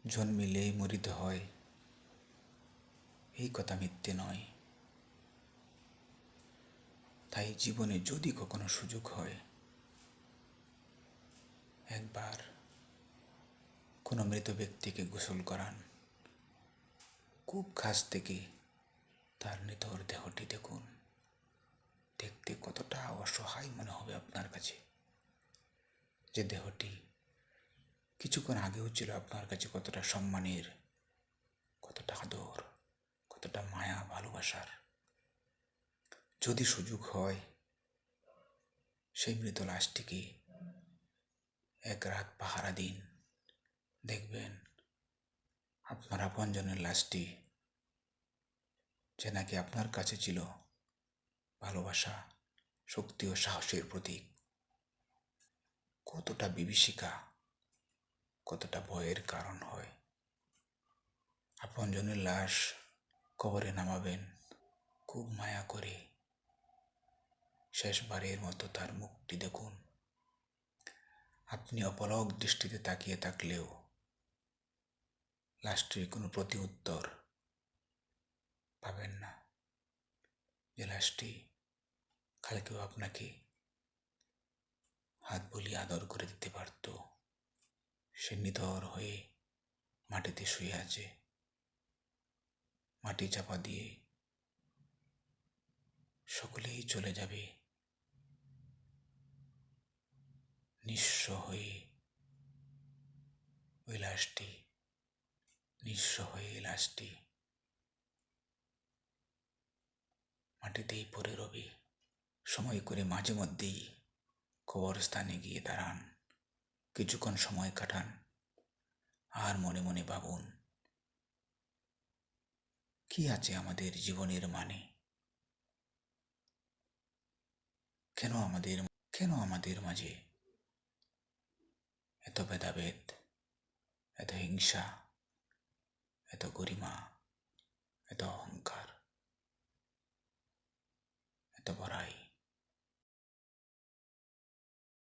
জন্মিলেই মরিতে হয়, এই কথা মিথ্যে নয়। তাই জীবনে যদি কখনো সুযোগ হয়, একবার কোনো মৃত ব্যক্তিকে গোসল করান, খুব কাছ থেকে তার নিথর দেহটি দেখুন। দেখতে কতটা অসহায় মনে হবে আপনার কাছে, যে দেহটি কিছুক্ষণ আগেও ছিল আপনার কাছে কতটা সম্মানের, কতটা আদর, কতটা মায়া ভালোবাসার। যদি সুযোগ হয়, সেই মৃত লাশটিকে এক রাত পাহারা দিন। দেখবেন আপনার আপনজনের লাশটি, যে নাকি আপনার কাছে ছিল ভালোবাসা, শক্তি ও সাহসের প্রতীক, কতটা বিভীষিকা, কতটা ভয়ের কারণ হয়। আপনজনের লাশ কবরে নামাবেন, খুব মায়া করে শেষবারের মতো তার মুখটি দেখুন। আপনি অপলক দৃষ্টিতে তাকিয়ে থাকলেও লাশটির কোনো প্রতি উত্তর পাবেন না, যে লাশটি কালকেও আপনাকে হাত বুলিয়ে আদর করে দিতে পারত। সে নিথর হয়ে মাটিতে শুয়ে আছে, মাটি চাপা দিয়ে সকলেই চলে যাবে, নিঃস্ব হয়ে ওই লাশটি, নিঃস্ব হয়ে লাশটি মাটিতেই পড়ে রবে। সময় করে মাঝে মধ্যেই কবরস্থানে গিয়ে দাঁড়ান, কিছুক্ষণ সময় কাটান, আর মনে মনে ভাবুন, কি আছে আমাদের জীবনের মানে? কেন আমাদের মাঝে এত ভেদাভেদ, এত হিংসা, এত গরিমা, এত